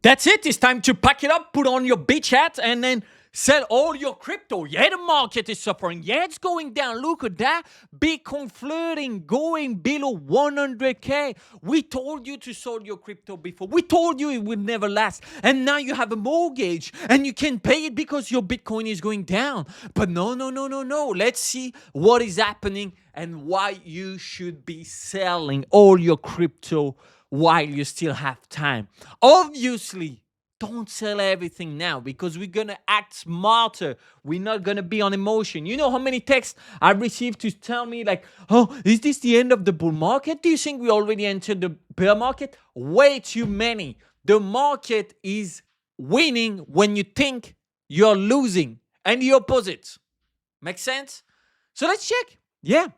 That's it. It's time to pack it up, put on your bitch hat, and then sell all your crypto. Yeah, the market is suffering. Yeah, it's going down. Look at that. Bitcoin flirting, going below 100K. We told you to sell your crypto before. We told you it would never last. And now you have a mortgage and you can pay it because your Bitcoin is going down. But no, no, no, no, no. Let's see what is happening and why you should be selling all your crypto while you still have time. Obviously, don't sell everything now because we're gonna act smarter. We're not gonna be on emotion. You know how many texts I received to tell me, like, oh, is this the end of the bull market? Do you think we already entered the bear market? Way too many. The market is winning when you think you're losing, and the opposite. Make sense? So let's check. Yeah,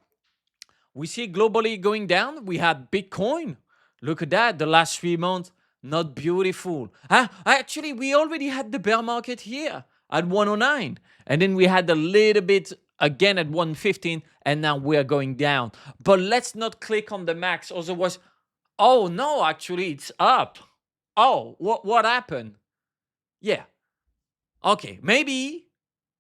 we see globally going down. We had Bitcoin. Look at that. The last 3 months, not beautiful. Actually, we already had the bear market here at 109. And then we had a little bit again at 115. And now we're going down. But let's not click on the max. Otherwise, oh no, actually, it's up. Oh, what happened? Yeah. Okay, maybe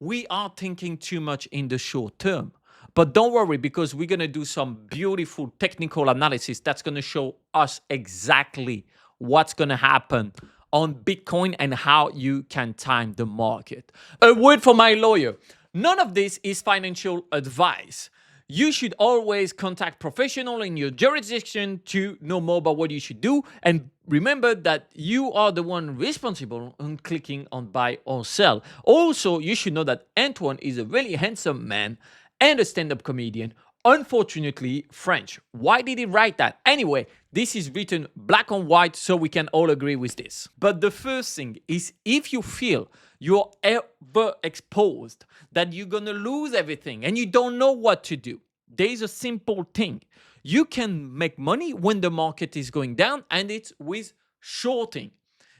we are thinking too much in the short term. But don't worry, because we're going to do some beautiful technical analysis that's going to show us exactly what's going to happen on Bitcoin and how you can time the market. A word from my lawyer. None of this is financial advice. You should always contact professional in your jurisdiction to know more about what you should do. And remember that you are the one responsible on clicking on buy or sell. Also, you should know that Antoine is a really handsome man and a stand-up comedian. Unfortunately, French. Why did he write that? Anyway, this is written black on white so we can all agree with this. But the first thing is, if you feel you're ever exposed that you're gonna lose everything and you don't know what to do, there's a simple thing. You can make money when the market is going down, and it's with shorting.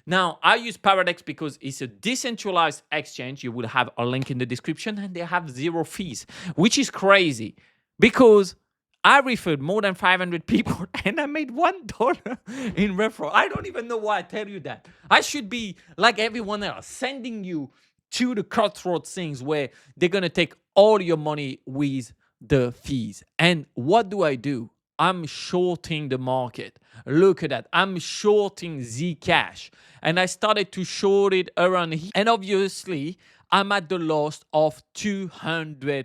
Now, I use Paradox because it's a decentralized exchange. You will have a link in the description, and they have zero fees, which is crazy because I referred more than 500 people and I made $1 in referral. I don't even know why I tell you that. I should be like everyone else, sending you to the cutthroat things where they're going to take all your money with the fees. And what do? I'm shorting the market. Look at that. I'm shorting Zcash. And I started to short it around here. And obviously, I'm at the loss of 200%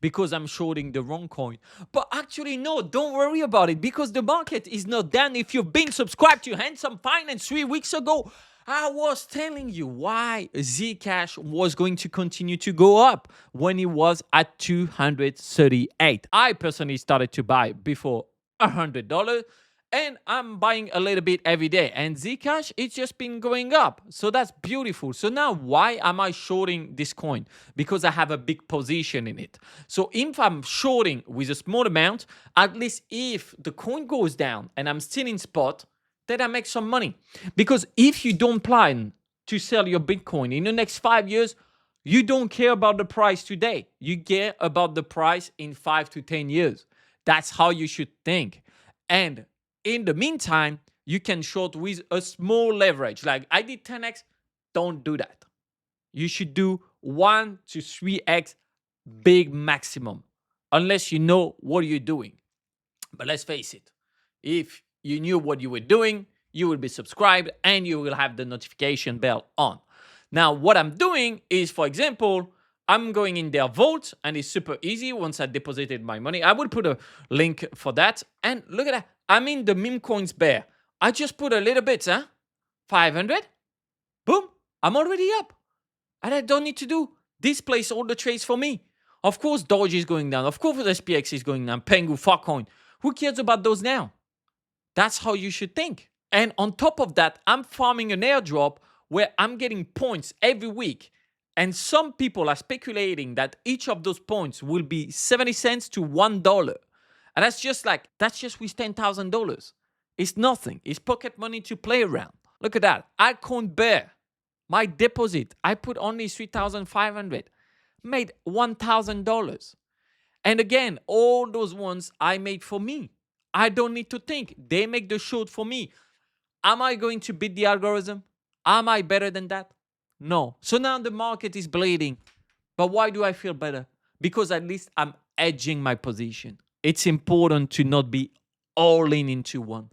because I'm shorting the wrong coin. But actually, no, don't worry about it because the market is not down. If you've been subscribed to Handsome Finance 3 weeks ago, I was telling you why Zcash was going to continue to go up when it was at 238. I personally started to buy before $100, and I'm buying a little bit every day. And Zcash, it's just been going up. So that's beautiful. So now why am I shorting this coin? Because I have a big position in it. So if I'm shorting with a small amount, at least if the coin goes down and I'm still in spot, then I make some money. Because if you don't plan to sell your Bitcoin in the next 5 years, you don't care about the price today. You care about the price in 5 to 10 years. That's how you should think. And in the meantime, you can short with a small leverage. Like I did 10x, don't do that. You should do 1 to 3x big maximum, unless you know what you're doing. But let's face it, if you knew what you were doing, you will be subscribed and you will have the notification bell on. Now, what I'm doing is, for example, I'm going in their vault and it's super easy once I deposited my money. I will put a link for that. And look at that. I'm in the meme coins bear. I just put a little bit, 500. Boom. I'm already up. And I don't need to do this place all the trades for me. Of course, Doge is going down. Of course, SPX is going down. Pengu, Filecoin. Who cares about those now? That's how you should think. And on top of that, I'm farming an airdrop where I'm getting points every week. And some people are speculating that each of those points will be 70 cents to $1. And that's just with $10,000. It's nothing. It's pocket money to play around. Look at that. I can't bear my deposit. I put only 3,500, made $1,000. And again, all those ones I made for me. I don't need to think. They make the short for me. Am I going to beat the algorithm? Am I better than that? No. So now the market is bleeding. But why do I feel better? Because at least I'm edging my position. It's important to not be all in into one.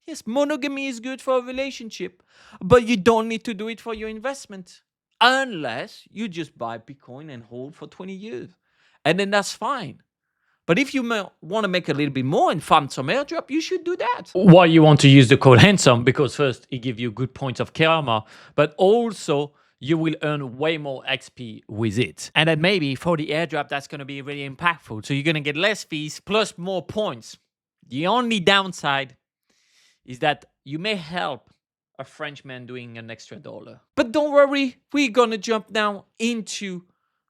Yes, monogamy is good for a relationship, but you don't need to do it for your investment unless you just buy Bitcoin and hold for 20 years. And then that's fine. But if you want to make a little bit more and farm some airdrop, you should do that. Why you want to use the code handsome? Because first, it gives you good points of karma, but also you will earn way more XP with it. And then maybe for the airdrop, that's going to be really impactful. So you're going to get less fees plus more points. The only downside is that you may help a Frenchman doing an extra dollar. But don't worry, we're going to jump now into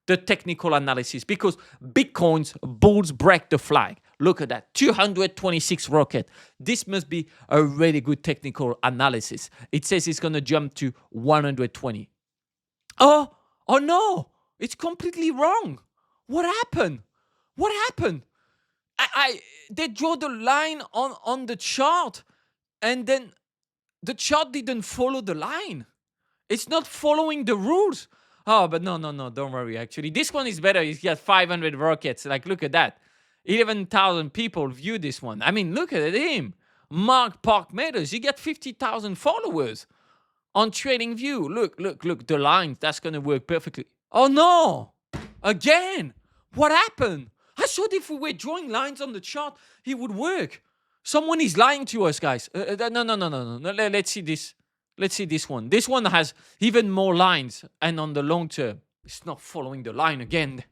the technical analysis because Bitcoin's bulls break the flag. Look at that, 226 rocket. This must be a really good technical analysis. It says it's going to jump to 120. Oh no, it's completely wrong. What happened? What happened? They draw the line on the chart and then the chart didn't follow the line. It's not following the rules. Oh, but no, don't worry, actually. This one is better. It's got 500 rockets. Like, look at that. 11,000 people view this one. I mean, look at him. Mark Park-Meadows. He got 50,000 followers on TradingView. Look, the lines. That's going to work perfectly. Oh, no. Again. What happened? I thought if we were drawing lines on the chart, it would work. Someone is lying to us, guys. No. Let's see this. Let's see this one. This one has even more lines. And on the long term, it's not following the line again.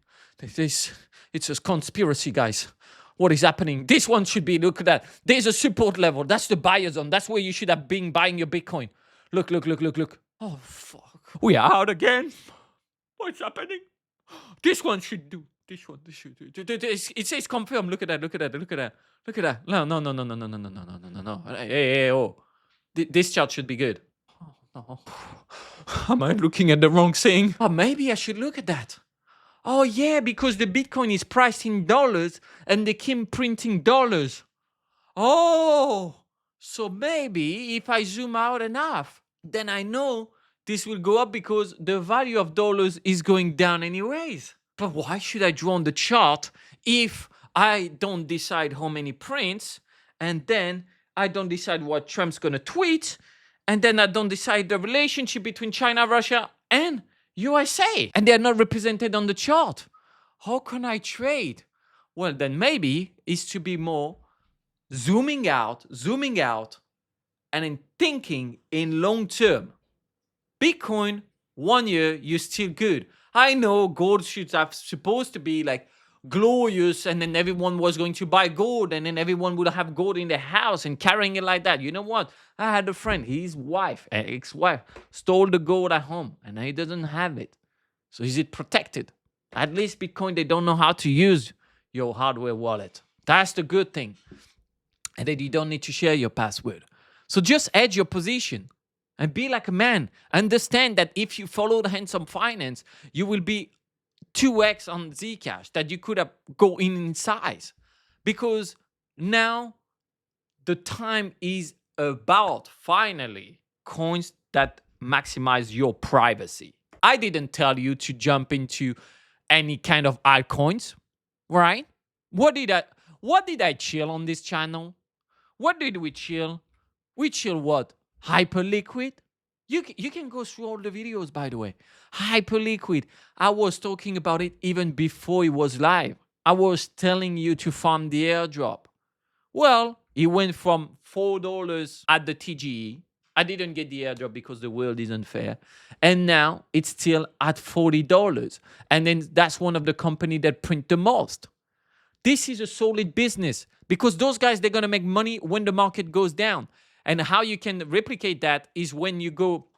It's a conspiracy, guys. What is happening? This one should be, look at that. There's a support level. That's the buyer zone. That's where you should have been buying your Bitcoin. Look. Oh, fuck. We are out again. What's happening? This one should do. This should do. It says confirm. Look at that. No. Hey, oh. This chart should be good. Oh. Am I looking at the wrong thing? Oh, maybe I should look at that. Oh, yeah, because the Bitcoin is priced in dollars and they keep printing dollars. Oh, so maybe if I zoom out enough, then I know this will go up because the value of dollars is going down anyways. But why should I draw on the chart if I don't decide how many prints and then I don't decide what Trump's going to tweet and then I don't decide the relationship between China, Russia, and USA, and they're not represented on the chart? How can I trade? Well, then maybe it's to be more zooming out, and then thinking in long term. Bitcoin, 1 year, you're still good. I know gold should have supposed to be like glorious and then everyone was going to buy gold and then everyone would have gold in their house and carrying it like that. You know what? I had a friend, his wife, ex-wife, stole the gold at home and now he doesn't have it. So is it protected? At least Bitcoin, they don't know how to use your hardware wallet. That's the good thing. And then you don't need to share your password. So just hedge your position and be like a man. Understand that if you follow the handsome finance, you will be 2x on Zcash that you could have go in size. Because now the time is about finally coins that maximize your privacy. I didn't tell you to jump into any kind of altcoins, right? What did I chill on this channel? What did we chill? We chill what? Hyperliquid? You can go through all the videos, by the way. Hyperliquid. I was talking about it even before it was live. I was telling you to farm the airdrop. Well, it went from $4 at the TGE. I didn't get the airdrop because the world isn't fair. And now it's still at $40. And then that's one of the companies that print the most. This is a solid business because those guys, they're going to make money when the market goes down. And how you can replicate that is when you go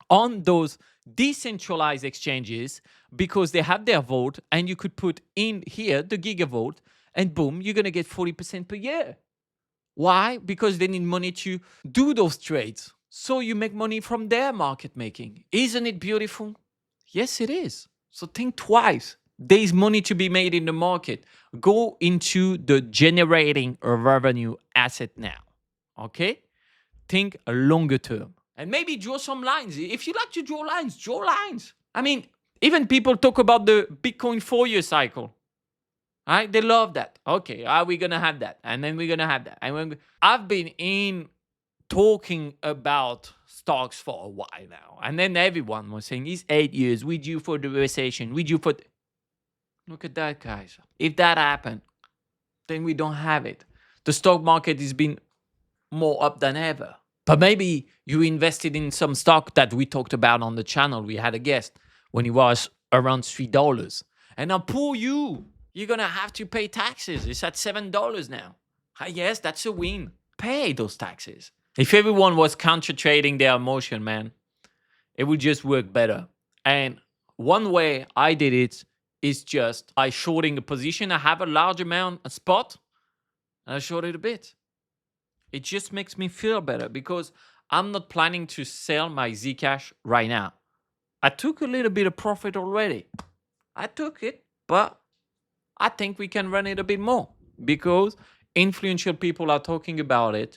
on those decentralized exchanges because they have their vote and you could put in here the gigavolt and boom, you're going to get 40% per year. Why? Because they need money to do those trades. So you make money from their market making. Isn't it beautiful? Yes, it is. So think twice. There is money to be made in the market. Go into the generating revenue asset now. Okay? think longer term. And maybe draw some lines. If you like to draw lines, draw lines. I mean, even people talk about the Bitcoin 4-year cycle. Right? They love that. Okay, are we going to have that? And then we're going to have that. And I've been talking about stocks for a while now. And then everyone was saying, it's 8 years. We due for the recession. We due for... Look at that, guys. If that happened, then we don't have it. The stock market has been more up than ever. But maybe you invested in some stock that we talked about on the channel. We had a guest when it was around $3. And now poor you, you're going to have to pay taxes. It's at $7 now. Yes, that's a win. Pay those taxes. If everyone was counter trading their emotion, man, it would just work better. And one way I did it is just I shorting a position. I have a large amount, a spot, and I short it a bit. It just makes me feel better because I'm not planning to sell my Zcash right now. I took a little bit of profit already. I took it, but I think we can run it a bit more because influential people are talking about it.